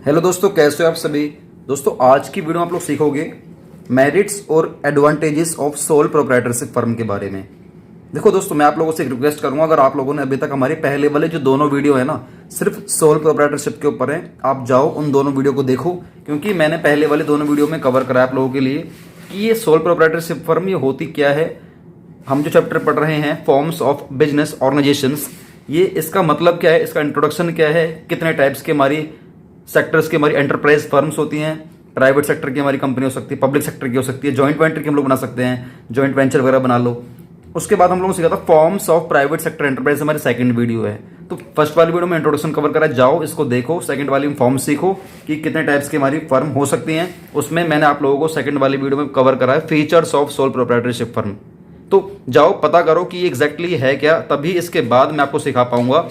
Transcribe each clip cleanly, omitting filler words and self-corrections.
Hello दोस्तों, कैसे हो आप सभी। दोस्तों आज की वीडियो में आप लोग सीखोगे मेरिट्स और advantages of sole proprietorship firm के बारे में। देखो दोस्तों, मैं आप लोगों से एक रिक्वेस्ट करूंगा, अगर आप लोगों ने अभी तक हमारे पहले वाले जो दोनों वीडियो है ना, सिर्फ सोल प्रोप्राइटरशिप के ऊपर है, आप जाओ उन दोनों वीडियो को देखो, क्योंकि मैंने पहले वाले दोनों वीडियो में कवर कराया आप लोगों के लिए कि ये सोल प्रोप्राइटरशिप फर्म ये होती क्या है। हम जो चैप्टर पढ़ रहे हैं फॉर्म्स ऑफ बिजनेस ऑर्गेनाइजेशंस, ये इसका मतलब क्या है, इसका इंट्रोडक्शन क्या है, कितने टाइप्स के हमारी सेक्टर्स की हमारी एंटरप्राइज फर्म्स होती हैं, प्राइवेट सेक्टर की हमारी कंपनी हो सकती है, पब्लिक सेक्टर की हो सकती है, जॉइंट वेंचर की हम लोग बना सकते हैं, जॉइंट वेंचर वगैरह बना लो। उसके बाद हम लोगों ने सीखा था forms of private sector enterprise, हमारी सेकंड वीडियो है। तो फर्स्ट वाली वीडियो में इंट्रोडक्शन कवर करा, जाओ इसको देखो। सेकंड वाली में फॉर्म सीखो कि कितने टाइप्स की हमारी फर्म हो सकती हैं। उसमें मैंने आप लोगों को सेकंड वाली वीडियो में कवर करा है features of sole proprietorship firm. तो जाओ पता करो कि एग्जैक्टली है क्या, तभी इसके बाद मैं आपको सिखा पाऊंगा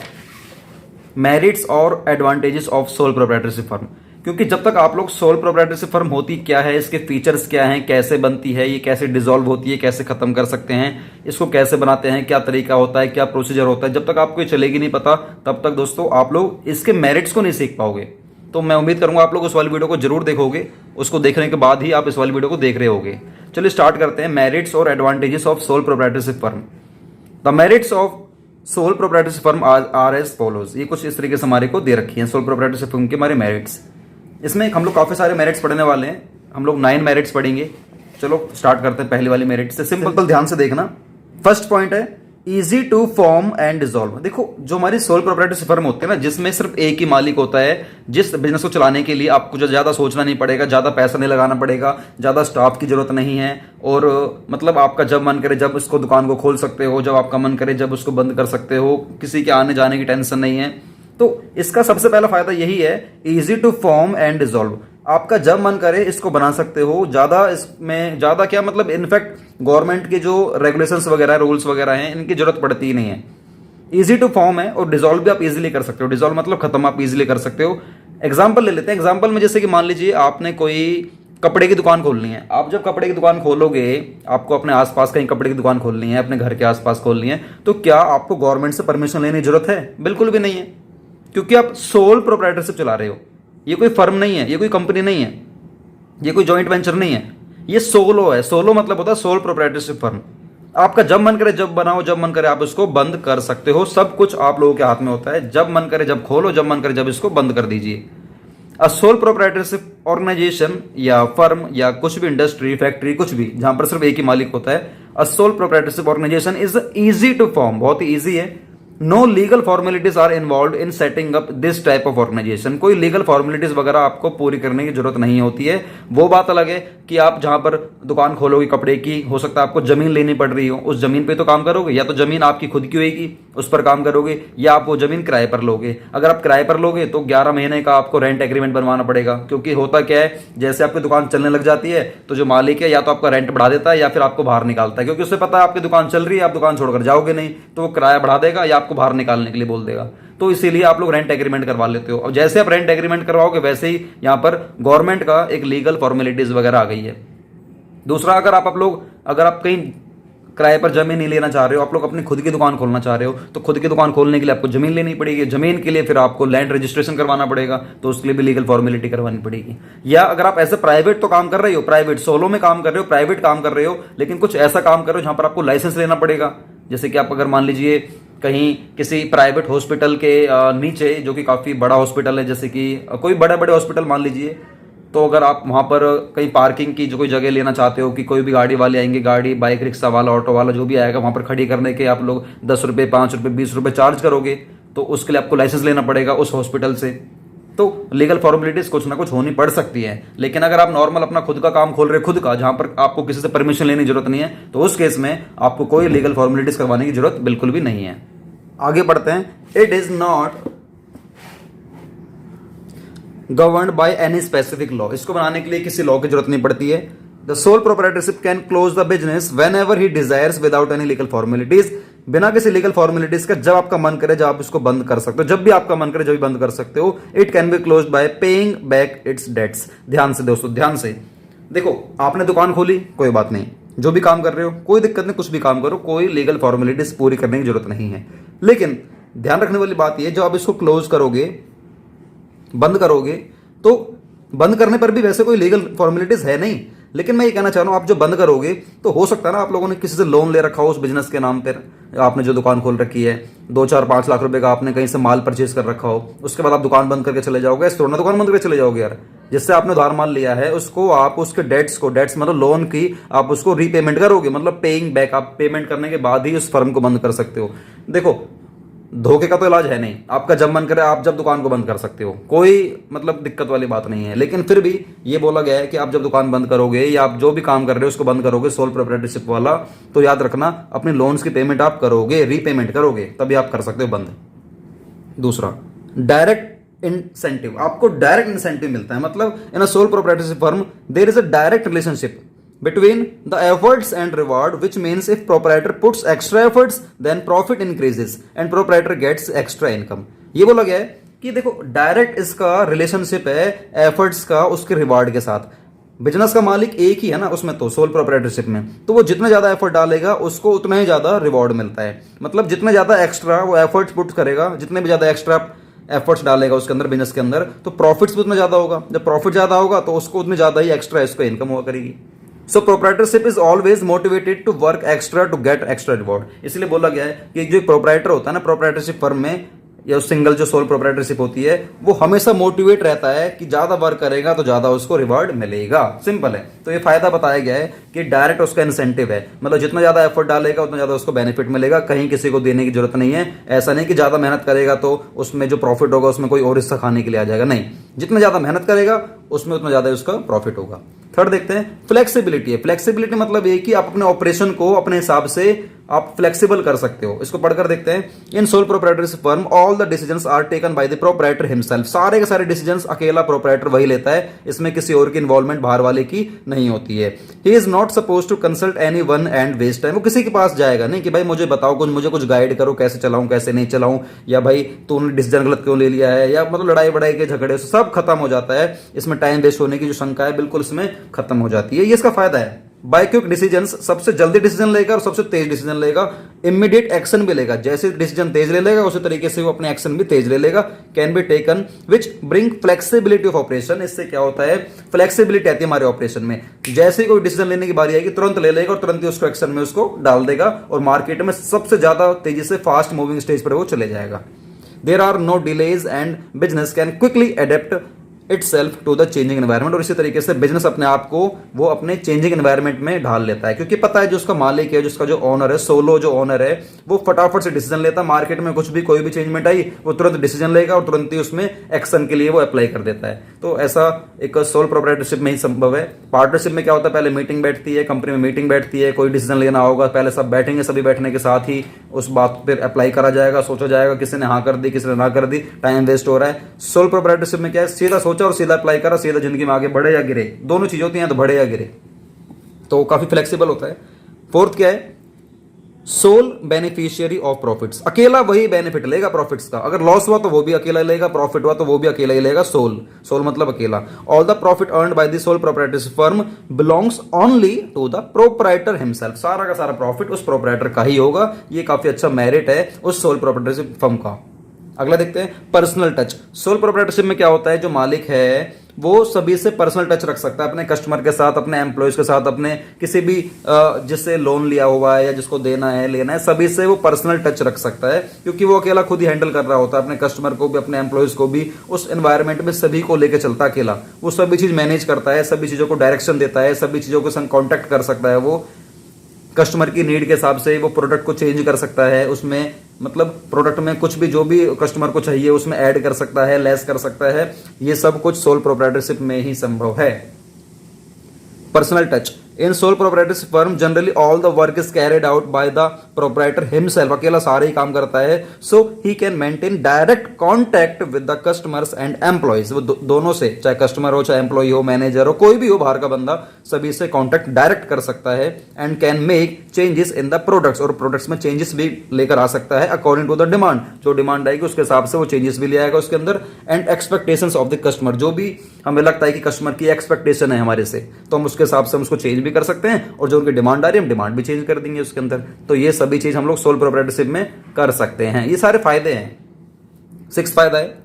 मेरिट्स और advantages of sole proprietorship firm. क्योंकि जब तक आप लोग सोल प्रोप्राइटरशिप फर्म होती क्या है, इसके फीचर्स क्या हैं, कैसे बनती है, ये कैसे डिसॉल्व होती है, कैसे खत्म कर सकते हैं, इसको कैसे बनाते हैं, क्या तरीका होता है, क्या प्रोसीजर होता है, जब तक आपको ये चलेगी नहीं पता, तब तक दोस्तों आप लोग इसके मेरिट्स को नहीं सीख पाओगे। तो मैं उम्मीद करूंगा आप लोग उस वाली वीडियो को जरूर देखोगे, उसको देखने के बाद ही आप इस वाली वीडियो को देख रहे होगे। चलिए स्टार्ट करते हैं मेरिट्स और advantages of sole proprietorship firm. The merits of sole proprietorship firm are as follows. ये कुछ इस तरीके से हमारे को दे रखी है सोल प्रोप्राइटरशिप फर्म के हमारे मेरिट्स। इसमें हम लोग काफी सारे मेरिट्स पढ़ने वाले हैं, हम लोग 9 मेरिट्स पढ़ेंगे। चलो स्टार्ट करते हैं पहली वाली मेरिट से। सिंपल ध्यान से देखना। फर्स्ट पॉइंट है easy to form and dissolve. देखो जो हमारी सोल प्रोप्राइटरशिप फर्म होती है ना, जिसमें सिर्फ एक ही मालिक होता है, जिस बिजनेस को चलाने के लिए आपको ज्यादा सोचना नहीं पड़ेगा, ज्यादा पैसा नहीं लगाना पड़ेगा, ज्यादा स्टाफ की जरूरत नहीं है, और मतलब आपका जब मन करे जब उसको दुकान को खोल सकते हो, जब आपका मन करे जब उसको बंद कर सकते हो, किसी के आने जाने की टेंशन नहीं है। तो इसका सबसे पहला फायदा यही है, easy to form and dissolve. आपका जब मन करे इसको बना सकते हो, ज्यादा इसमें ज्यादा क्या मतलब, इनफैक्ट गवर्नमेंट के जो रेगुलेशंस वगैरह रूल्स वगैरह हैं इनकी जरूरत पड़ती ही नहीं है। इजी टू फॉर्म है और डिसॉल्व भी आप इजीली कर सकते हो। डिसॉल्व मतलब खत्म आप इजीली कर सकते हो। एग्जांपल ले लेते हैं। एग्जांपल में जैसे कि मान लीजिए आपने कोई कपड़े की दुकान खोलनी है। आप जब कपड़े की दुकान खोलोगे, आपको अपने आसपास कहीं कपड़े की दुकान खोलनी है, अपने घर के आसपास खोलनी है, तो क्या आपको गवर्नमेंट से परमिशन लेने की जरूरत है? बिल्कुल भी नहीं है, क्योंकि आप सोल प्रोप्राइटरशिप चला रहे हो। ये कोई फर्म नहीं है, ये कोई कंपनी नहीं है, ये कोई जॉइंट वेंचर नहीं है, ये सोलो है। सोलो मतलब होता है सोल प्रोप्राइटरशिप फर्म। आपका जब मन करे जब बनाओ, जब मन करे आप इसको बंद कर सकते हो। सब कुछ आप लोगों के हाथ में होता है। जब मन करे जब खोलो, जब मन करे जब इसको बंद कर दीजिए। अ सोल प्रोप्राइटरशिप ऑर्गेनाइजेशन या फर्म या कुछ भी इंडस्ट्री फैक्ट्री कुछ भी जहां पर सिर्फ एक ही मालिक होता है, a sole proprietorship organisation is easy to form. बहुत ही ईजी है। No legal formalities are involved in setting up this type of organisation. कोई लीगल फॉर्मेलिटीज वगैरह आपको पूरी करने की जरूरत नहीं होती है। वो बात अलग है कि आप जहां पर दुकान खोलोगे कपड़े की, हो सकता है आपको जमीन लेनी पड़ रही हो, उस जमीन पे तो काम करोगे, या तो जमीन आपकी खुद की होगी उस पर काम करोगे, या आप वो जमीन किराए पर लोगे। अगर आप किराए पर लोगे तो 11 महीने का आपको रेंट एग्रीमेंट बनवाना पड़ेगा। क्योंकि होता क्या है, जैसे आपकी दुकान चलने लग जाती है तो जो मालिक है या तो आपका रेंट बढ़ा देता है या फिर आपको बाहर निकालता है, क्योंकि उसे पता है आपकी दुकान चल रही है, आप दुकान छोड़कर जाओगे नहीं, तो वो किराया बढ़ा देगा या आपको बाहर निकालने के लिए बोल देगा। तो इसीलिए आप लोग रेंट एग्रीमेंट करवा लेते हो। और जैसे आप रेंट एग्रीमेंट करवाओगे वैसे ही यहां पर गवर्नमेंट का एक लीगल फॉर्मेलिटीज वगैरह आ गई है। दूसरा, अगर आप कहीं किराए पर जमीन नहीं लेना चाह रहे हो, आप लोग अपनी खुद की दुकान खोलना चाह रहे हो, तो खुद की दुकान खोलने के लिए आपको जमीन लेनी पड़ेगी। जमीन के लिए फिर आपको लैंड रजिस्ट्रेशन करवाना पड़ेगा, तो उसके लिए भी लीगल फॉर्मेलिटी करवानी पड़ेगी। या अगर आप ऐसे प्राइवेट तो काम कर रहे हो, प्राइवेट सोलो में काम कर रहे हो, प्राइवेट काम कर रहे हो, लेकिन कुछ ऐसा काम कर रहे हो जहां पर आपको लाइसेंस लेना पड़ेगा। जैसे कि आप अगर मान लीजिए कहीं किसी प्राइवेट हॉस्पिटल के नीचे, जो कि काफी बड़ा हॉस्पिटल है, जैसे कि कोई बड़े बड़े हॉस्पिटल मान लीजिए, तो अगर आप वहां पर कहीं पार्किंग की जो कोई जगह लेना चाहते हो कि कोई भी गाड़ी वाले आएंगे, गाड़ी बाइक रिक्शा वाला ऑटो वाला जो भी आएगा, वहां पर खड़ी करने के आप लोग 10 रुपए 5 रुपए 20 रुपए चार्ज करोगे, तो उसके लिए आपको लाइसेंस लेना पड़ेगा उस हॉस्पिटल से। तो लीगल फॉर्मेलिटीज कुछ ना कुछ होनी पड़ सकती है। लेकिन अगर आप नॉर्मल अपना खुद का काम खोल रहे, खुद का, जहां पर आपको किसी से परमिशन लेने की जरूरत नहीं है, तो उस केस में आपको कोई लीगल फॉर्मेलिटीज करवाने की जरूरत बिल्कुल भी नहीं है। आगे बढ़ते हैं। It is not governed by any specific law. इसको बनाने के लिए किसी लॉ की जरूरत नहीं पड़ती है। The sole proprietorship can close the business when ever he desires without any legal formalities. बिना किसी लीगल फॉर्मेलिटीज का जब आपका मन करे जब आप इसको बंद कर सकते हो, जब भी आपका मन करे जब भी बंद कर सकते हो। It can be close by paying back its debts. ध्यान से दोस्तों, ध्यान से देखो। आपने दुकान खोली, कोई बात नहीं, जो भी काम कर रहे हो कोई दिक्कत नहीं, कुछ भी काम करो, कोई लीगल फॉर्मेलिटीज पूरी करने की जरूरत नहीं है। लेकिन ध्यान रखने वाली बात यह, जब आप इसको क्लोज करोगे, बंद करोगे, तो बंद करने पर भी वैसे कोई लीगल फॉर्मेलिटीज है नहीं, लेकिन मैं ये कहना चाह रहा हूँ आप जो बंद करोगे तो हो सकता है ना आप लोगों ने किसी से लोन ले रखा हो उस बिजनेस के नाम पर, आपने जो दुकान खोल रखी है 2-4-5 लाख रुपए का आपने कहीं से माल परचेज कर रखा हो, उसके बाद आप दुकान बंद करके चले जाओगे, ऐसे थोड़ा ना दुकान बंद करके चले जाओगे यार। जिससे आपने उधार माल लिया है उसको आप उसके डेट्स मतलब लोन की आप उसको रीपेमेंट करोगे, मतलब पेइंग बैक, आप पेमेंट करने के बाद ही उस फर्म को बंद कर सकते हो। देखो धोखे का तो इलाज है नहीं, आपका जब मन करे आप जब दुकान को बंद कर सकते हो, कोई मतलब दिक्कत वाली बात नहीं है। लेकिन फिर भी ये बोला गया है कि आप जब दुकान बंद करोगे या आप जो भी काम कर रहे हो उसको बंद करोगे सोल प्रोप्राइटरशिप वाला, तो याद रखना अपने लोन्स की पेमेंट आप करोगे, रीपेमेंट करोगे, तभी आप कर सकते हो बंद। दूसरा, डायरेक्ट इंसेंटिव, आपको डायरेक्ट इंसेंटिव मिलता है, मतलब in a sole proprietorship firm there is a direct relationship between the efforts and reward, which means if proprietor puts extra efforts then profit increases and proprietor gets extra income। ये बोला गया है कि देखो direct इसका relationship है efforts का उसके रिवार्ड के साथ। बिजनेस का मालिक एक ही है ना उसमें, तो सोल प्रोप्राइटरशिप में तो वो जितना ज्यादा एफर्ट डालेगा उसको उतना ही ज्यादा रिवॉर्ड मिलता है, मतलब जितना ज्यादा एक्स्ट्रा वो एफर्ट्स पुट करेगा, जितने भी ज्यादा एक्स्ट्रा एफर्ट्स डालेगा उसके अंदर बिजनेस के अंदर, तो प्रॉफिट्स भी उतना ज्यादा होगा, जब प्रॉफिट ज्यादा होगा तो उसको उतनी ज्यादा ही एक्स्ट्रा इसको इनकम हुआ करेगी। So proprietorship is always motivated to work extra to get extra reward. इसलिए बोला गया है कि जो प्रोप्राइटर होता है ना प्रोप्राइटरशिप फर्म में या सिंगल जो सोल प्रोप्राइटरशिप होती है वो हमेशा मोटिवेट रहता है कि ज्यादा वर्क करेगा तो ज्यादा उसको रिवॉर्ड मिलेगा, सिंपल है। तो ये फायदा बताया गया है कि डायरेक्ट उसका इंसेंटिव है, मतलब जितना ज्यादा एफर्ट डालेगा उतना ज्यादा उसको बेनिफिट मिलेगा, कहीं किसी को देने की जरूरत नहीं है। ऐसा नहीं कि ज्यादा मेहनत करेगा तो उसमें जो प्रॉफिट होगा उसमें कोई और हिस्सा खाने के लिए आ जाएगा, नहीं, जितना ज्यादा मेहनत करेगा उसमें उतना ज्यादा उसका प्रॉफिट होगा। थर्ड देखते हैं फ्लेक्सिबिलिटी है। फ्लेक्सिबिलिटी मतलब ये कि आप अपने ऑपरेशन को अपने हिसाब से आप फ्लेक्सिबल कर सकते हो। इसको पढ़कर देखते हैं। In sole proprietorship firm all the decisions are taken by the proprietor himself. सारे के सारे डिसीजंस अकेला प्रोप्राइटर वही लेता है, इसमें किसी और की इन्वॉल्वमेंट बाहर वाले की नहीं होती है। He is not suppose to consult any one and waste time. वो किसी के पास जाएगा नहीं कि भाई मुझे बताओ कुछ, मुझे कुछ गाइड करो कैसे चलाऊं कैसे नहीं चलाऊं, या भाई तूने डिसीजन गलत क्यों ले लिया है, या मतलब लड़ाई बड़ाई के झगड़े सब खत्म हो जाता है। इसमें टाइम वेस्ट होने की जो शंका है बिल्कुल इसमें खत्म हो जाती है। ये इसका फायदा है। बाय क्विक डिसीजंस, सबसे जल्दी डिसीजन लेगा और सबसे तेज डिसीजन लेगा। इमीडिएट एक्शन भी लेगा, जैसे डिसीजन तेज ले लेगा उसी तरीके से वो अपने एक्शन भी तेज ले लेगा। Can be taken which bring flexibility of operation. इससे क्या होता है फ्लेक्सिबिलिटी आती है हमारे ऑपरेशन में। जैसे ही कोई डिसीजन लेने की बारी आएगी तुरंत ले लेगा और तुरंत ही उसको एक्शन में उसको डाल देगा और मार्केट में सबसे ज्यादा तेजी से फास्ट मूविंग स्टेज पर वो चले जाएगा। There are no delays and business can quickly adapt itself to the changing environment. और इसी तरीके से बिजनेस अपने आप को वो अपने चेंजिंग एनवायरनमेंट में ढाल लेता है, क्योंकि पता है जो उसका मालिक है, जो उसका जो ओनर है, सोलो जो ओनर है, वो फटाफट से डिसीजन लेता है। मार्केट में कुछ भी कोई भी चेंजमेंट आई वो तुरंत डिसीजन लेगा और तुरंत ही उसमें एक्शन के लिए वो अप्लाई कर देता है। तो ऐसा एक सोल प्रोप्राइटरशिप में ही संभव है। पार्टनरशिप में क्या होता है, पहले मीटिंग बैठती है, कंपनी में मीटिंग बैठती है, कोई डिसीजन लेना होगा पहले सब बैठेंगे, सभी बैठने के साथ ही उस बात पर अप्लाई करा जाएगा, सोचा जाएगा, किसी ने हाँ कर दी किसी ने ना कर दी, टाइम वेस्ट हो रहा है। सोल प्रोप्राइटरशिप में क्या है, सीधा सोचा और सीधा अप्लाई करा, सीधा जिंदगी में आगे बढ़े या गिरे, दोनों चीज होती हैं, तो बढ़े या गिरे, तो काफी फ्लेक्सिबल होता है। फोर्थ क्या है, सोल बेनिफिशियरी ऑफ प्रॉफिट्स। अकेला वही बेनिफिट लेगा प्रॉफिट्स का, अगर लॉस हुआ तो वो भी अकेला लेगा, प्रॉफिट हुआ तो वो भी अकेला ही लेगा। सोल मतलब अकेला। All the profit earned by the sole proprietorship firm belongs only to the proprietor himself. सारा का सारा प्रॉफिट उस प्रोप्राइटर का ही होगा। ये काफी अच्छा मेरिट है उस सोल प्रोप्राइटरशिप फर्म का। अगला देखते हैं पर्सनल टच। सोल प्रोप्राइटरशिप में क्या होता है, जो मालिक है वो सभी से पर्सनल टच रख सकता है, अपने कस्टमर के साथ, अपने एम्प्लॉयज के साथ, अपने किसी भी जिससे लोन लिया हुआ है या जिसको देना है लेना है, सभी से वो पर्सनल टच रख सकता है, क्योंकि वो अकेला खुद ही हैंडल कर रहा होता है, अपने कस्टमर को भी अपने एम्प्लॉयज को भी। उस एनवायरमेंट में सभी को लेकर चलता है अकेला, वो सभी चीज मैनेज करता है, सभी चीजों को डायरेक्शन देता है, सभी चीजों को संग कॉन्टेक्ट कर सकता है। वो कस्टमर की नीड के हिसाब से वो प्रोडक्ट को चेंज कर सकता है, उसमें मतलब प्रोडक्ट में कुछ भी जो भी कस्टमर को चाहिए उसमें ऐड कर सकता है, लेस कर सकता है। ये सब कुछ सोल प्रोप्राइटरशिप में ही संभव है। Personal touch in sole proprietorship firm generally all the work is carried out by the proprietor himself. अकेला सारे ही काम करता है, so he can maintain direct contact with the customers and employees. वो दोनों से, चाहे कस्टमर हो, चाहे एम्प्लॉय हो, मैनेजर हो, कोई भी हो बाहर का बंदा, सभी से कॉन्टैक्ट डायरेक्ट कर सकता है। And can make changes in the products, और प्रोडक्ट्स में चेंजेस भी लेकर आ सकता है अकॉर्डिंग टू द डिमांड। जो डिमांड आएगी उसके हिसाब से वो चेंजेस भी ले आएगा उसके अंदर। And expectations of the customer, जो भी हमें लगता है कि कस्टमर की एक्सपेक्टेशन है हमारे से, तो हम उसके हिसाब से हम उसको चेंज भी कर सकते हैं, और जो उनकी डिमांड आ रही है हम डिमांड भी चेंज कर देंगे उसके अंदर। तो ये सभी चीज हम लोग सोल प्रोप्राइटरशिप में कर सकते हैं। ये सारे फायदे हैं। सिक्स फायदा है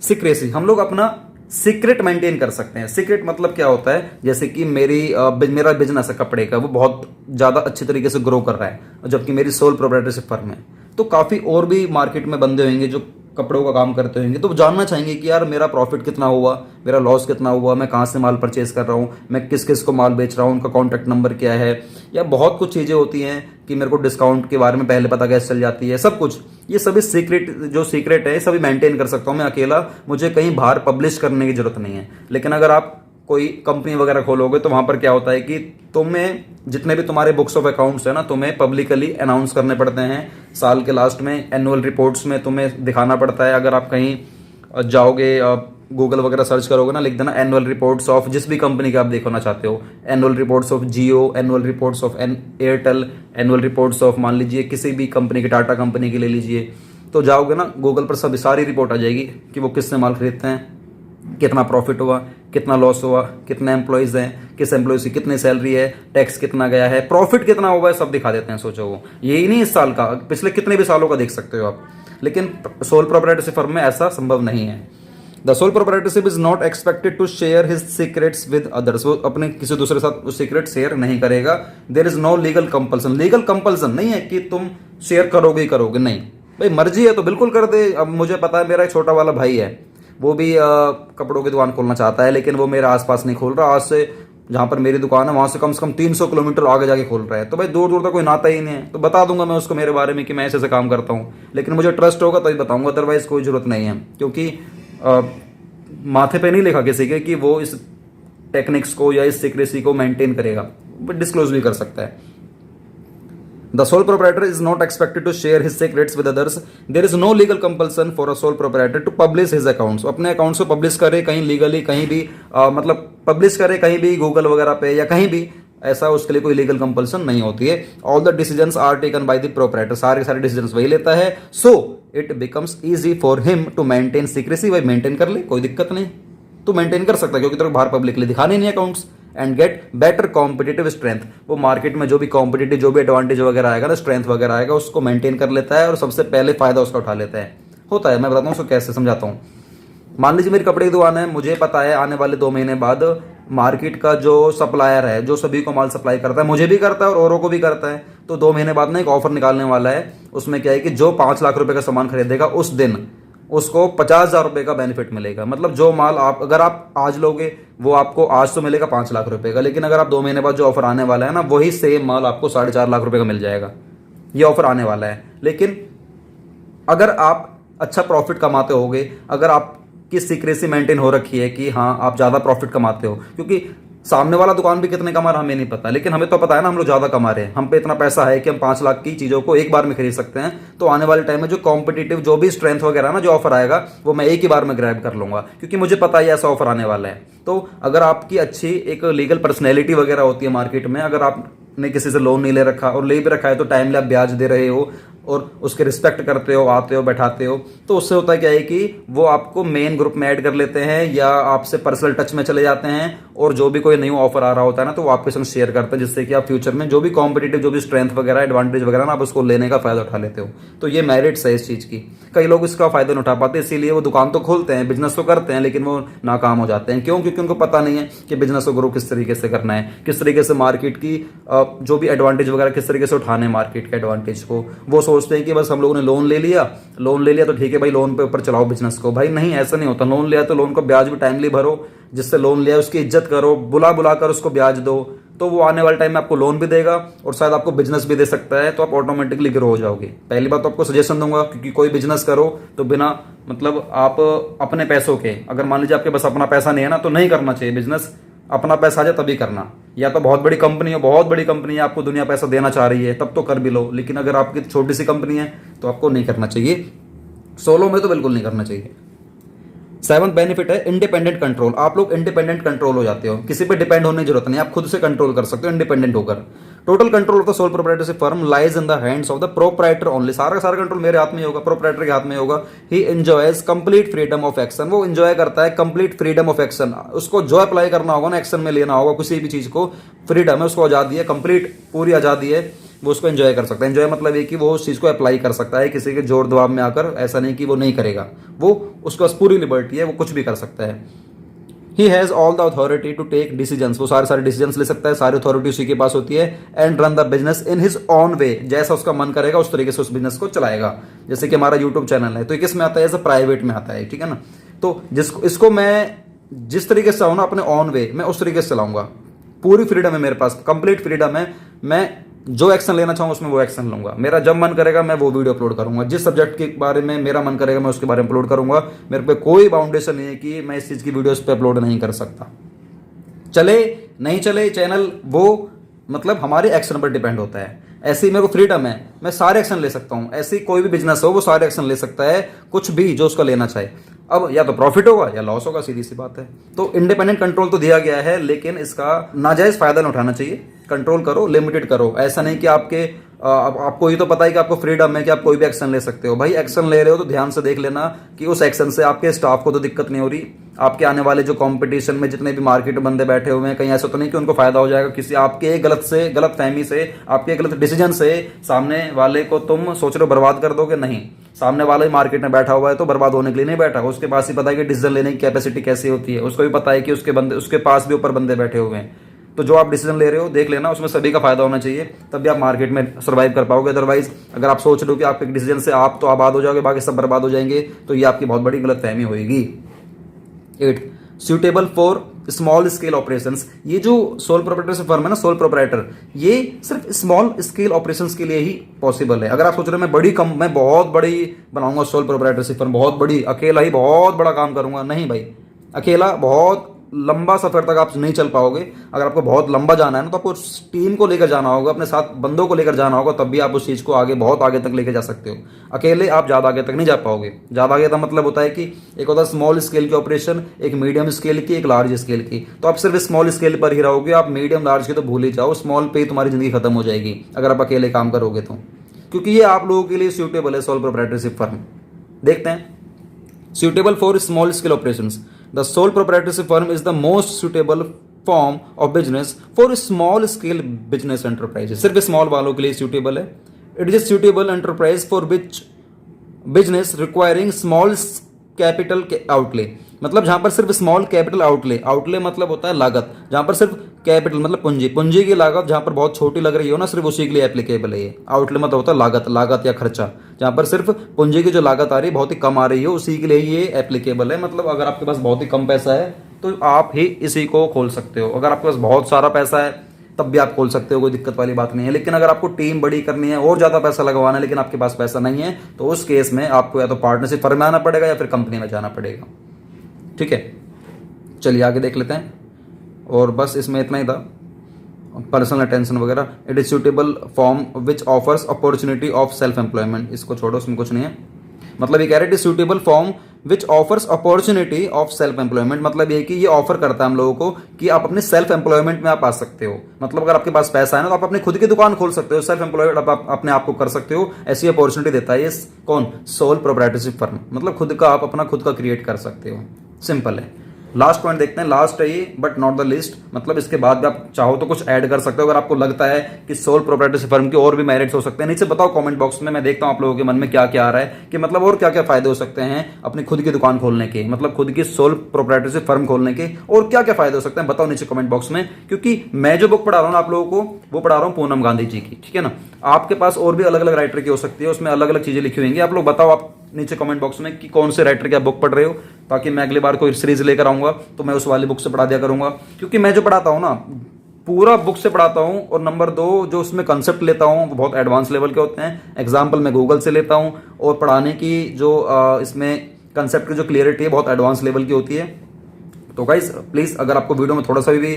सीक्रेसी। हम लोग अपना सीक्रेट मेंटेन कर सकते हैं। सीक्रेट मतलब क्या होता है, जैसे कि मेरा बिजनेस है कपड़े का, वो बहुत ज़्यादा अच्छे तरीके से ग्रो कर रहा है, जबकि मेरी सोल प्रोप्राइटरशिप फर्म है। तो काफ़ी और भी मार्केट में बंदे होंगे जो कपड़ों का काम करते होंगे, तो वो जानना चाहेंगे कि यार मेरा प्रॉफिट कितना हुआ, मेरा लॉस कितना हुआ, मैं कहाँ से माल परचेज कर रहा हूँ, मैं किस किस को माल बेच रहा हूँ, उनका कॉन्टैक्ट नंबर क्या है, या बहुत कुछ चीज़ें होती हैं कि मेरे को डिस्काउंट के बारे में पहले पता कैसे चल जाती है, सब कुछ। ये सभी सीक्रेट है, सभी मेंटेन कर सकता हूँ मैं अकेला, मुझे कहीं बाहर पब्लिश करने की जरूरत नहीं है। लेकिन अगर आप कोई कंपनी वगैरह खोलोगे तो वहां पर क्या होता है कि तुम्हें जितने भी तुम्हारे बुक्स ऑफ अकाउंट्स है ना, तुम्हें पब्लिकली अनाउंस करने पड़ते हैं। साल के लास्ट में एनुअल रिपोर्ट्स में तुम्हें दिखाना पड़ता है। अगर आप कहीं जाओगे, गूगल वगैरह सर्च करोगे ना, लिख देना एनुअल रिपोर्ट्स ऑफ जिस भी कंपनी का आप देखना चाहते हो, annual reports of Jio, annual reports of Airtel, annual reports of मान लीजिए किसी भी कंपनी की, टाटा कंपनी की ले लीजिए, तो जाओगे ना गूगल पर सब सारी रिपोर्ट आ जाएगी कि वो किससे माल खरीदते हैं, कितना प्रॉफिट हुआ, कितना लॉस हुआ, कितने एम्प्लॉयज़ हैं, किस एम्प्लॉयज़ की कितनी सैलरी है, टैक्स कितना गया है, प्रॉफिट कितना हुआ है, सब दिखा देते हैं। सोचो, वो यही नहीं इस साल का, पिछले कितने भी सालों का देख सकते हो आप। लेकिन सोल प्रोप्राइटरशिप फर्म में ऐसा संभव नहीं है। The sole proprietorship is not expected to share his secrets with others. वो अपने किसी दूसरे साथ वो सीक्रेट शेयर नहीं करेगा। There is no legal compulsion. Legal compulsion नहीं है कि तुम शेयर करोगे ही करोगे, नहीं भाई, मर्जी है तो बिल्कुल कर दे। अब मुझे पता है, मेरा एक छोटा वाला भाई है, वो भी कपड़ों की दुकान खोलना चाहता है, लेकिन वो मेरे आसपास नहीं खोल रहा। आज से जहाँ पर मेरी दुकान है वहाँ से कम 300 किलोमीटर आगे जाके खोल रहा है। तो भाई दूर दूर तक कोई नाता ही नहीं है, तो बता दूंगा मैं उसको मेरे बारे में कि मैं ऐसे काम करता हूँ, लेकिन मुझे ट्रस्ट होगा तभी बताऊंगा, अदरवाइज कोई जरूरत नहीं है। क्योंकि माथे पे नहीं लिखा किसी के कि वो इस टेक्निक्स को या इस सीक्रेसी को मेंटेन करेगा, डिस्क्लोज भी कर सकता है। The sole proprietor is not expected to share his secrets with others. There is no legal compulsion for a sole proprietor to publish his accounts. अपने अकाउंट्स को पब्लिश करे कहीं लीगली, कहीं भी मतलब पब्लिश करे कहीं भी गूगल वगैरह पे या कहीं भी, ऐसा उसके लिए कोई लीगल कंपल्सन नहीं होती है। All the decisions are taken by the proprietor. सारे के सारे डिसीजंस वही लेता है। So it becomes easy for him to maintain secrecy. भाई मेंटेन कर ले, कोई दिक्कत नहीं, तू मेंटेन कर सकता है, क्योंकि तेरे को बाहर पब्लिकली दिखाने नहीं accounts. And get better competitive strength. वो मार्केट में जो भी कॉम्पिटिटिव, जो भी एडवांटेज वगैरह आएगा ना, स्ट्रेंथ वगैरह आएगा, उसको मेंटेन कर लेता है और सबसे पहले फायदा उसका उठा लेता है। होता है, मैं बताता हूँ उसको कैसे, समझाता हूँ। मान लीजिए मेरी कपड़े की दुकान है, मुझे पता है आने वाले 2 महीने बाद मार्केट का जो सप्लायर है, जो सभी को माल सप्लाई करता है, मुझे भी करता है और औरों को भी करता है, तो 2 महीने बाद ना एक ऑफर निकालने वाला है। उसमें क्या है कि जो 5 लाख रुपए का सामान खरीदेगा उस दिन उसको 50,000 रुपए का बेनिफिट मिलेगा। मतलब जो माल आप अगर आप आज लोगे वो आपको आज तो मिलेगा 5 लाख रुपए का, लेकिन अगर आप 2 महीने बाद जो ऑफर आने वाला है ना, वही सेम माल आपको 4.5 लाख रुपए का मिल जाएगा। ये ऑफर आने वाला है। लेकिन अगर आप अच्छा प्रॉफिट कमाते होगे, अगर आपकी सीक्रेसी मेंटेन हो रखी है कि हाँ आप ज़्यादा प्रॉफिट कमाते हो, क्योंकि सामने वाला दुकान भी कितने कमा रहा हमें नहीं पता, लेकिन हमें तो पता है ना हम लोग ज़्यादा कमा रहे हैं, हम पे इतना पैसा है कि हम 5 लाख की चीज़ों को एक बार में खरीद सकते हैं। तो आने वाले टाइम में जो कॉम्पिटिटिव, जो भी स्ट्रेंथ वगैरह ना, जो ऑफर आएगा वो मैं एक ही बार में ग्रैब कर लूंगा, क्योंकि मुझे पता है ऐसा ऑफर आने वाला है। तो अगर आपकी अच्छी एक लीगल पर्सनैलिटी वगैरह होती है मार्केट में, अगर आपने किसी से लोन नहीं ले रखा और ले भी रखा है तो टाइमली आप ब्याज दे रहे हो और उसके रिस्पेक्ट करते हो, आते हो, बैठाते हो, तो उससे होता है क्या है कि वो आपको मेन ग्रुप में ऐड कर लेते हैं या आपसे पर्सनल टच में चले जाते हैं, और जो भी कोई न्यू ऑफर आ रहा होता है ना तो वो आपके संग शेयर करते हैं, जिससे कि आप फ्यूचर में जो भी कॉम्पिटिटिव, जो भी स्ट्रेंथ वगैरह, एडवांटेज वगैरह ना, आप उसको लेने का फायदा उठा लेते हो। तो ये मेरिट्स है इस चीज़ की। कई लोग इसका फायदा नहीं उठा पाते, इसीलिए वो दुकान तो खोलते हैं, बिजनेस तो करते हैं, लेकिन वो नाकाम हो जाते हैं। क्यों? क्योंकि उनको पता नहीं है कि बिजनेस को ग्रो किस तरीके से करना है, किस तरीके से मार्केट की जो भी एडवांटेज वगैरह किस तरीके से उठाने मार्केट के एडवांटेज को। वो सोचते हैं कि बस हम लोगों ने लोन ले लिया तो ठीक है भाई, लोन पे ऊपर चलाओ बिजनेस को। भाई नहीं, ऐसा नहीं होता। लोन लिया तो लोन का ब्याज भी टाइमली भरो, जिससे लोन लिया उसकी इज्जत करो, बुला बुला कर उसको ब्याज दो, तो वो आने वाले टाइम में आपको लोन भी देगा और शायद आपको बिजनेस भी दे सकता है, तो आप ऑटोमेटिकली ग्रो हो जाओगे। पहली बात तो आपको सजेशन दूंगा, क्योंकि कोई बिजनेस करो तो बिना मतलब आप अपने पैसों के, अगर मान लीजिए आपके पास अपना पैसा नहीं है ना, तो नहीं करना चाहिए बिजनेस। अपना पैसा आ जाए तभी करना, या तो बहुत बड़ी कंपनी हो, बहुत बड़ी कंपनी है, आपको दुनिया पैसा देना चाह रही है, तब तो कर भी लो, लेकिन अगर आपकी छोटी सी कंपनी है तो आपको नहीं करना चाहिए। सोलो में तो बिल्कुल नहीं करना चाहिए। 7th बेनिफिट है इंडिपेंडेंट कंट्रोल। आप लोग इंडिपेंडेंट कंट्रोल हो जाते हो, किसी पे डिपेंड होने की जरूरत नहीं, आप खुद से कंट्रोल कर सकते हो इंडिपेंडेंट होकर। Total control of the sole proprietorship firm lies in the hands of the proprietor only. सारा का सारा कंट्रोल मेरे हाथ में होगा, प्रोप्राइटर के हाथ में होगा। He enjoys complete freedom of action. वो एंजॉय करता है कंप्लीट फ्रीडम ऑफ एक्शन। उसको जो अप्लाई करना होगा ना, एक्शन में लेना होगा किसी भी चीज को, फ्रीडम है, उसको आजादी है, कंप्लीट पूरी आजादी है, वो उसको एंजॉय कर सकता है। एंजॉय मतलब ये कि वो उस चीज को अप्लाई कर सकता है, किसी के जोर दबाव में आकर ऐसा नहीं कि वो नहीं करेगा, वो उसके पास पूरी लिबर्टी है, वो कुछ भी कर सकता है। He has all the authority to take decisions, वो सारे डिसीजंस ले सकता है, सारी अथॉरिटी उसी के पास होती है। And run the business in his own way, जैसा उसका मन करेगा उस तरीके से उस बिजनेस को चलाएगा। जैसे कि हमारा यूट्यूब चैनल है तो ये किस में आता है, एज प्राइवेट में आता है, ठीक है ना। तो इसको मैं जिस तरीके से चाहूँ ना अपने ऑन वे, मैं उस तरीके से चलाऊंगा। पूरी फ्रीडम है मेरे पास, कंप्लीट फ्रीडम है। मैं जो एक्शन लेना चाहूँ उसमें वो एक्शन लूंगा। मेरा जब मन करेगा मैं वो वीडियो अपलोड करूंगा, जिस सब्जेक्ट के बारे में मेरा मन करेगा मैं उसके बारे में अपलोड करूंगा। मेरे पे कोई बाउंडेशन नहीं है कि मैं इस चीज़ की वीडियो उस पर अपलोड नहीं कर सकता। चले नहीं चले चैनल, वो मतलब हमारे एक्शन पर डिपेंड होता है। ऐसी मेरे को फ्रीडम है, मैं सारे एक्शन ले सकता हूँ। ऐसी कोई भी बिजनेस हो वो सारे एक्शन ले सकता है, कुछ भी जो उसका लेना चाहे। अब या तो प्रॉफिट होगा या लॉस होगा, सीधी सी बात है। तो इंडिपेंडेंट कंट्रोल तो दिया गया है, लेकिन इसका नाजायज फायदा नहीं उठाना चाहिए। कंट्रोल करो, लिमिटेड करो। ऐसा नहीं कि आपको ये तो पता है कि आपको फ्रीडम है कि आप कोई भी एक्शन ले सकते हो। भाई एक्शन ले रहे हो तो ध्यान से देख लेना कि उस एक्शन से आपके स्टाफ को तो दिक्कत नहीं हो रही, आपके आने वाले जो कंपटीशन में जितने भी मार्केट बंदे बैठे हुए हैं, कहीं ऐसा तो नहीं कि उनको फायदा हो जाएगा किसी आपके गलत फहमी से, आपके गलत डिसीजन से सामने वाले को तुम सोच रहे हो बर्बाद कर दोगे। नहीं, सामने वाला ही मार्केट में बैठा हुआ है तो बर्बाद होने के लिए नहीं बैठा, उसके पास ही पता है कि डिसीजन लेने की कैपेसिटी कैसी होती है। उसको भी पता है कि उसके पास भी ऊपर बंदे बैठे हुए हैं। तो जो आप डिसीजन ले रहे हो देख लेना उसमें सभी का फायदा होना चाहिए, तभी आप मार्केट में सर्वाइव कर पाओगे। अदरवाइज अगर आप सोच रहे हो कि आपके डिसीजन से आप तो आबाद हो जाओगे, बाकी सब बर्बाद हो जाएंगे, तो ये आपकी बहुत बड़ी गलतफहमी होगी। 8, suitable for small scale operations. ये जो सोल प्रोप्राइटरशिप फर्म है ना, सोल प्रोप्राइटर, ये सिर्फ स्मॉल स्केल ऑपरेशंस के लिए ही पॉसिबल है। अगर आप सोच रहे हो मैं बहुत बड़ी बनाऊंगा सोल प्रोप्राइटरशिप फर्म, बहुत बड़ी, अकेला ही बहुत बड़ा काम करूंगा, नहीं भाई, अकेला बहुत लंबा सफर तक आप नहीं चल पाओगे। अगर आपको बहुत लंबा जाना है ना तो आपको टीम को लेकर जाना होगा, अपने साथ बंदों को लेकर जाना होगा, तब भी आप उस चीज़ को आगे बहुत आगे तक लेकर जा सकते हो। अकेले आप ज़्यादा आगे तक नहीं जा पाओगे। ज़्यादा आगे का मतलब होता है कि एक होता है स्मॉल स्केल की ऑपरेशन, एक मीडियम स्केल की, एक लार्ज स्केल की। तो आप सिर्फ स्मॉल स्केल पर ही रहोगे, आप मीडियम लार्ज की तो भूल ही जाओ। स्मॉल पे ही तुम्हारी जिंदगी खत्म हो जाएगी अगर आप अकेले काम करोगे तो, क्योंकि ये आप लोगों के लिए सूटेबल है सोल प्रोप्राइटरशिप फर्म। देखते हैं, suitable for small scale operations. The sole proprietorship firm is the most suitable form of business for small scale business enterprises. सिर्फ small वालों के लिए suitable है. It is a suitable enterprise for which business requiring small capital outlay. मतलब जहां पर सिर्फ small capital outlay मतलब होता है लागत, जहां पर सिर्फ कैपिटल मतलब पूंजी की लागत जहां पर बहुत छोटी लग रही हो ना, सिर्फ उसी के लिए एप्लीकेबल है ये। आउटले मतलब होता है लागत या खर्चा, जहां पर सिर्फ पूंजी की जो लागत आ रही है बहुत ही कम आ रही है, उसी के लिए ये एप्लीकेबल है। मतलब अगर आपके पास बहुत ही कम पैसा है तो आप ही इसी को खोल सकते हो। अगर आपके पास बहुत सारा पैसा है तब भी आप खोल सकते हो, कोई दिक्कत वाली बात नहीं है। लेकिन अगर आपको टीम बड़ी करनी है और ज्यादा पैसा लगवाना है लेकिन आपके पास पैसा नहीं है, तो उस केस में आपको या तो पार्टनरशिप फर्म में आना पड़ेगा या फिर कंपनी में जाना पड़ेगा। ठीक है, चलिए आगे देख लेते हैं। और बस इसमें इतना ही था, पर्सनल अटेंशन वगैरह। It is suitable form which offers opportunity of self employment, इसको छोड़ो, उसमें कुछ नहीं है। मतलब ये कह रहे, it is suitable form which offers opportunity of self employment, मतलब ये कि ये ऑफर करता है हम लोगों को कि आप अपने सेल्फ एम्प्लॉयमेंट में आप आ सकते हो। मतलब अगर आपके पास पैसा है ना तो आप अपनी खुद की दुकान खोल सकते हो, सेल्फ एम्प्लॉयड आप अपने आप को कर सकते हो। ऐसी अपॉर्चुनिटी देता है ये कौन, सोल प्रोप्राइटरशिप फर्म। मतलब खुद का आप अपना खुद का क्रिएट कर सकते हो, सिंपल है। लास्ट पॉइंट देखते हैं, लास्ट है ये बट नॉट द लिस्ट। मतलब इसके बाद भी आप चाहो तो कुछ ऐड कर सकते हो अगर आपको लगता है कि सोल प्रोप्राइटरशिप फर्म के और भी मेरिट्स हो सकते हैं। नीचे बताओ कमेंट बॉक्स में, मैं देखता हूं आप लोगों के मन में क्या क्या आ रहा है कि मतलब और क्या क्या फायदे हो सकते हैं अपनी खुद की दुकान खोलने के, मतलब खुद की सोल प्रोप्राइटरशिप फर्म खोलने के और क्या क्या फायदे हो सकते हैं, बताओ नीचे कमेंट बॉक्स में। क्योंकि मैं जो बुक पढ़ा रहा हूँ आप लोगों को, वो पढ़ा रहा हूँ पूनम गांधी जी की, ठीक है ना। आपके पास और भी अलग अलग राइटर की हो सकती है, उसमें अलग अलग चीजें लिखी होंगी। आप लोग बताओ आप नीचे कमेंट बॉक्स में कि कौन से राइटर की आप बुक पढ़ रहे हो, ताकि मैं अगली बार कोई सीरीज लेकर आऊंगा तो मैं उस वाली बुक से पढ़ा दिया करूंगा। क्योंकि मैं जो पढ़ाता हूं ना पूरा बुक से पढ़ाता हूं, और नंबर 2 जो उसमें कंसेप्ट लेता हूं वो बहुत एडवांस लेवल के होते हैं। एग्जाम्पल मैं गूगल से लेता हूं, और पढ़ाने की जो इसमें कंसेप्ट की जो क्लियरिटी है बहुत एडवांस लेवल की होती है। तो गाइस प्लीज अगर आपको वीडियो में थोड़ा सा भी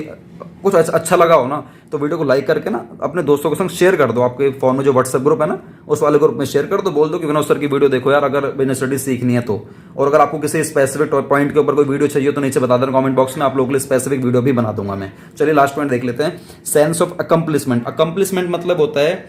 कुछ अच्छा लगा हो ना तो वीडियो को लाइक करके ना अपने दोस्तों के संग शेयर कर दो। आपके फोन में जो व्हाट्सएप ग्रुप है ना उस वाले ग्रुप में शेयर कर दो, बोल दो कि विनोद सर की वीडियो देखो यार अगर बिजनेस स्टडीज सीखनी है तो। और अगर आपको किसी स्पेसिफिक पॉइंट के ऊपर कोई वीडियो चाहिए तो नीचे बता देना कमेंट बॉक्स में, आप लोगों के लिए स्पेसिफिक वीडियो भी बना दूंगा मैं। चलिए लास्ट पॉइंट देख लेते हैं, सेंस ऑफ अकम्प्लिशमेंट। अकम्प्लिशमेंट मतलब होता है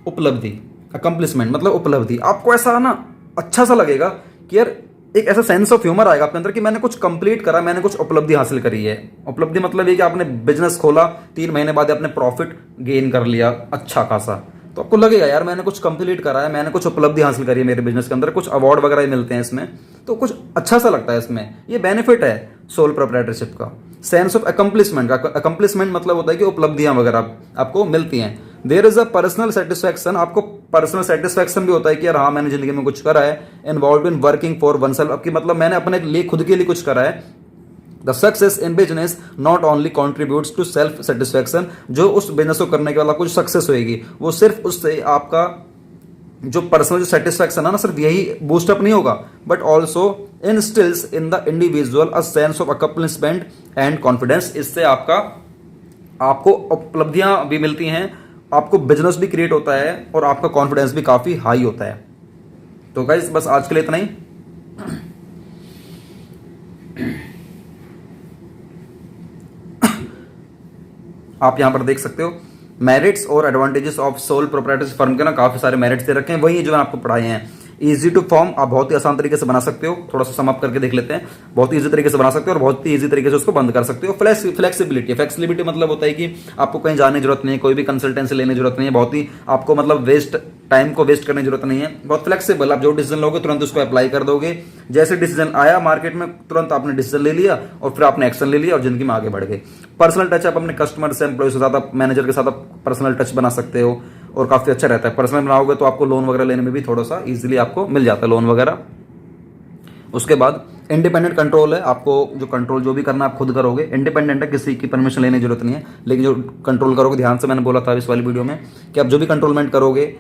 उपलब्धि। अकम्प्लिशमेंट मतलब उपलब्धि। आपको ऐसा ना अच्छा सा लगेगा कि यार एक ऐसा सेंस ऑफ ह्यूमर आएगा आपके अंदर कि मैंने कुछ कंप्लीट करा, मैंने कुछ उपलब्धि हासिल करी है। उपलब्धि मतलब ये कि आपने बिजनेस खोला, 3 महीने बाद आपने प्रॉफिट गेन कर लिया अच्छा खासा, तो आपको लगेगा यार मैंने कुछ कंप्लीट करा है, मैंने कुछ उपलब्धि हासिल करी है मेरे बिजनेस के अंदर, कुछ अवार्ड वगैरह मिलते हैं इसमें, तो कुछ अच्छा सा लगता है इसमें। ये बेनिफिट है सोल प्रोप्राइटरशिप का। सेंस ऑफ अकम्पलिशमेंट का, अकम्पलिशमेंट मतलब होता है कि उपलब्धियां वगैरह आपको मिलती हैं। There is a personal satisfaction, आपको पर्सनल सेटिस्फैक्शन भी होता है कि यार हाँ मैंने जिंदगी में कुछ करा है। Involve in working for one self, आपकी मतलब मैंने अपने लिए खुद के लिए कुछ करा है। The success in business not only contributes to self satisfaction, जो उस बिजनेस को करने के बाद कुछ सक्सेस होएगी वो सिर्फ उससे आपका जो पर्सनल जो सेटिस्फैक्शन है ना, सिर्फ यही बूस्टअप नहीं होगा, but also instils in the individual a sense of accomplishment and confidence. इससे आपको उपलब्धियां भी मिलती हैं, आपको बिजनेस भी क्रिएट होता है और आपका कॉन्फिडेंस भी काफी हाई होता है। तो गाइस बस आज के लिए इतना ही। आप यहां पर देख सकते हो मेरिट्स और advantages of sole proprietorship firm के ना काफी सारे मेरिट्स दे रखे हैं, वही जो मैं आपको पढ़ाए हैं। इजी टू फॉर्म, आप बहुत ही आसान तरीके से बना सकते हो। थोड़ा सा समाप्त करके देख लेते हैं। बहुत ही इजी तरीके से बना सकते हो और बहुत ही इजी तरीके से उसको बंद कर सकते हो। फ्लेक्सिबिलिटी मतलब होता है कि आपको कहीं जाने की जरूरत नहीं है, कोई भी कंसल्टेंसी लेने की जरूरत नहीं है, बहुत ही आपको मतलब टाइम को वेस्ट करने की जरूरत नहीं है। बहुत फ्लेक्सिबल, आप जो डिसीजन लोगे तुरंत उसको अप्लाई कर दोगे। जैसे डिसीजन आया मार्केट में तुरंत आपने डिसीजन ले लिया और फिर आपने एक्शन ले लिया और जिंदगी में आगे बढ़ गए। पर्सनल टच, आप अपने कस्टमर से, एम्प्लॉय के साथ, मैनेजर के साथ आप पर्सनल टच बना सकते हो और काफी अच्छा रहता है। पर्सनल बनाओगे तो आपको लोन वगैरह लेने में भी थोड़ा सा इजीली आपको मिल जाता है लोन वगैरह। उसके बाद इंडिपेंडेंट कंट्रोल है, आपको जो कंट्रोल जो भी करना आप खुद करोगे। इंडिपेंडेंट है, किसी की परमिशन लेने की जरूरत नहीं है। लेकिन जो कंट्रोल करोगे, ध्यान से मैंने बोला था इस वाली वीडियो में कि आप जो भी कंट्रोलमेंट करोगे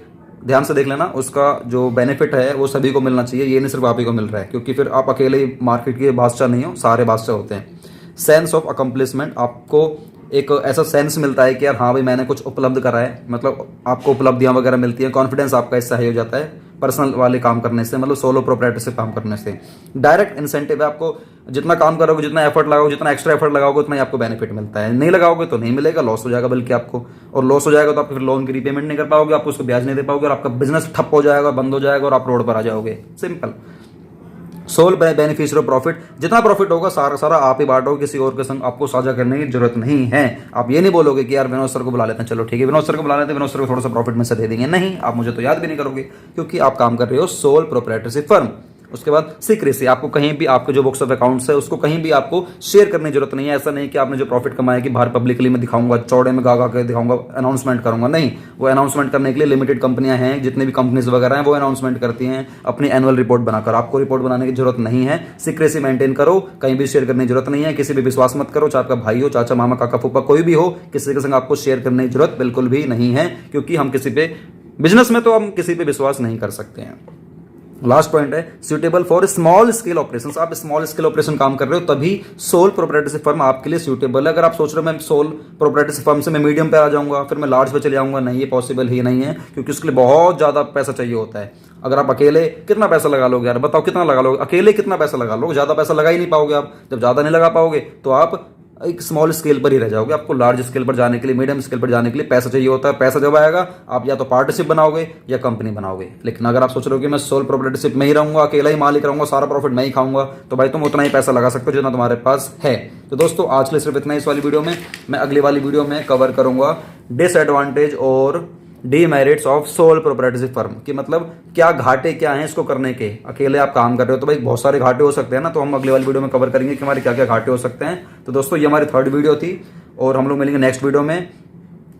ध्यान से देख लेना, उसका जो बेनिफिट है वो सभी को मिलना चाहिए, ये नहीं सिर्फ आप ही को मिल रहा है, क्योंकि फिर आप अकेले मार्केट के बादशाह नहीं हो, सारे बादशाह होते हैं। सेंस ऑफ अकम्पलिशमेंट, आपको एक ऐसा सेंस मिलता है कि यार हाँ भाई मैंने कुछ उपलब्ध करा है, मतलब आपको उपलब्धियां वगैरह मिलती हैं। कॉन्फिडेंस आपका इससे हाई हो जाता है पर्सनल वाले काम करने से, मतलब सोलो प्रोप्राइटरशिप काम करने से। डायरेक्ट इंसेंटिव है, आपको जितना काम करोगे, जितना एफर्ट लगाओगे, जितना एक्स्ट्रा एफर्ट लगाओगे, उतना ही आपको बेनिफिट मिलता है। नहीं लगाओगे तो नहीं मिलेगा, लॉस हो जाएगा बल्कि आपको, और लॉस हो जाएगा तो आप फिर लोन की रीपेमेंट नहीं कर पाओगे, आप उसको ब्याज नहीं दे पाओगे और आपका बिजनेस ठप हो जाएगा, बंद हो जाएगा और आप रोड पर आ जाओगे। Simple. Sole beneficiary of profit, जितना प्रॉफिट होगा सारा आप ही बांटोगे, किसी और के संग आपको साझा करने की जरूरत नहीं है। आप ये नहीं बोलोगे कि यार विनोद सर को बुला लेते हैं, चलो ठीक है विनोद सर को बुला लेते हैं, विनोद सर को थोड़ा सा प्रॉफिट में से दे देंगे, नहीं, आप मुझे तो याद भी नहीं करोगे, क्योंकि आप काम कर रहे हो सोल प्रोप्राइटरशिप फर्म। उसके बाद सीक्रेसी, आपको कहीं भी आपके जो बुक्स ऑफ अकाउंट्स है उसको कहीं भी आपको शेयर करने की जरूरत नहीं है। ऐसा नहीं कि आपने जो प्रॉफिट कमाया कि बाहर पब्लिकली मैं दिखाऊंगा, चौड़े में गा के दिखाऊंगा, अनाउंसमेंट करूंगा, नहीं। वो अनाउंसमेंट करने के लिए लिमिटेड कंपनियां हैं, जितनी भी कंपनीज वगैरह हैं वो अनाउंसमेंट करती हैं अपनी एनुअल रिपोर्ट बनाकर। आपको रिपोर्ट बनाने की जरूरत नहीं है। सीक्रेसी मेंटेन करो, कहीं भी शेयर करने की जरूरत नहीं है, किसी भी विश्वास मत करो, चाहे आपका भाई हो, चाचा, मामा, काका, फूफा, कोई भी हो, किसी के संग आपको शेयर करने की जरूरत बिल्कुल भी नहीं है, क्योंकि हम किसी पे बिजनेस में तो हम किसी पे विश्वास नहीं कर सकते हैं। लास्ट पॉइंट है suitable for small scale operations, आप स्मॉल स्केल ऑपरेशन काम कर रहे हो तभी सोल प्रोप्राइटरशिप फर्म आपके लिए सूटेबल है। अगर आप सोच रहे हो मैं सोल प्रोप्राइटरशिप फर्म से मैं मीडियम पे आ जाऊंगा फिर मैं लार्ज पे चले जाऊंगा, नहीं, ये पॉसिबल ही नहीं है, क्योंकि उसके लिए बहुत ज्यादा पैसा चाहिए होता है। अगर आप अकेले कितना पैसा लगा लोगे यार, बताओ कितना लगा लोगे अकेले, कितना पैसा लगा लोगे, ज्यादा पैसा लगा ही नहीं पाओगे आप। जब ज्यादा नहीं लगा पाओगे तो आप एक स्मॉल स्केल पर ही रह जाओगे। आपको लार्ज स्केल पर जाने के लिए, मीडियम स्केल पर जाने के लिए पैसा चाहिए होता है। पैसा जब आएगा आप या तो पार्टनरशिप बनाओगे या कंपनी बनाओगे। लेकिन अगर आप सोच रहे हो कि मैं सोल प्रोप्राइटरशिप में ही रहूंगा, अकेला ही मालिक रहूंगा, सारा प्रॉफिट मैं ही खाऊंगा, तो भाई तुम उतना ही पैसा लगा सकते हो जितना तुम्हारे पास है। तो दोस्तों आज के लिए सिर्फ इतना ही इस वाली वीडियो में। मैं अगली वाली वीडियो में कवर करूंगा डिसएडवांटेज और demerits of sole proprietorship firm, कि मतलब क्या घाटे क्या हैं इसको करने के। अकेले आप काम कर रहे हो तो भाई बहुत सारे घाटे हो सकते हैं ना, तो हम अगले वाली वीडियो में कवर करेंगे कि हमारे क्या क्या घाटे हो सकते हैं। तो दोस्तों ये हमारी 3rd वीडियो थी और हम लोग मिलेंगे नेक्स्ट वीडियो में।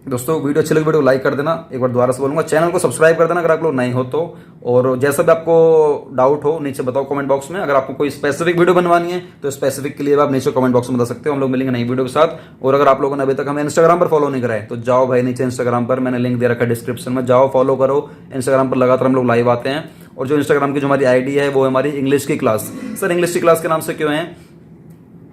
दोस्तों वीडियो अच्छी लगी वीडियो लाइक कर देना, एक बार दोबारा से बोलूंगा चैनल को सब्सक्राइब कर देना अगर आप लोग नहीं हो तो। और जैसा भी आपको डाउट हो नीचे बताओ कमेंट बॉक्स में। अगर आपको कोई स्पेसिफिक वीडियो बनवानी है तो स्पेसिफिक के लिए आप नीचे कमेंट बॉक्स में बता सकते हो। हम लोग मिलेंगे नई वीडियो के साथ। और अगर आप लोगों ने अभी तक हमें इंस्टाग्राम पर फॉलो नहीं करा है तो जाओ भाई, नीचे इंस्टाग्राम पर मैंने लिंक दे रखा है डिस्क्रिप्शन में, जाओ फॉलो करो। इंस्टाग्राम पर लगातार हम लोग लाइव आते हैं। और जो इंस्टाग्राम की जो हमारी आईडी है वो हमारी इंग्लिश की क्लास। सर इंग्लिश की क्लास के नाम से क्यों है?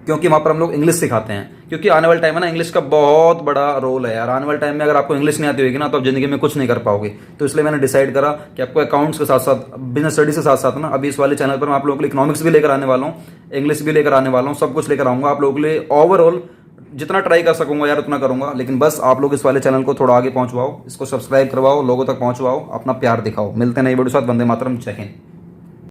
क्योंकि वहां पर हम लोग इंग्लिश सिखाते हैं, क्योंकि आने वाले टाइम में ना इंग्लिश का बहुत बड़ा रोल है यार। आने वाले टाइम में अगर आपको इंग्लिश नहीं आती होगी ना तो आप जिंदगी में कुछ नहीं कर पाओगे। तो इसलिए मैंने डिसाइड करा कि आपको अकाउंट्स के साथ साथ बिजनेस स्टडी के साथ साथ ना अभी इस वाले चैनल पर मैं आप लोगों के लिए इकोनॉमिक्स भी लेकर आने वाला हूँ, इंग्लिश भी लेकर आने वाला हूँ, सब कुछ लेकर आऊंगा आप लोगों के लिए। ओवरऑल जितना ट्राई कर सकूंगा यार उतना करूंगा। लेकिन बस आप लोग इस वाले चैनल को थोड़ा आगे पहुंचवाओ, इसको सब्सक्राइब करवाओ, लोगों तक पहुंचवाओ, अपना प्यार दिखाओ। मिलते हैं नई वीडियो के साथ। वंदे मातरम, जय हिंद।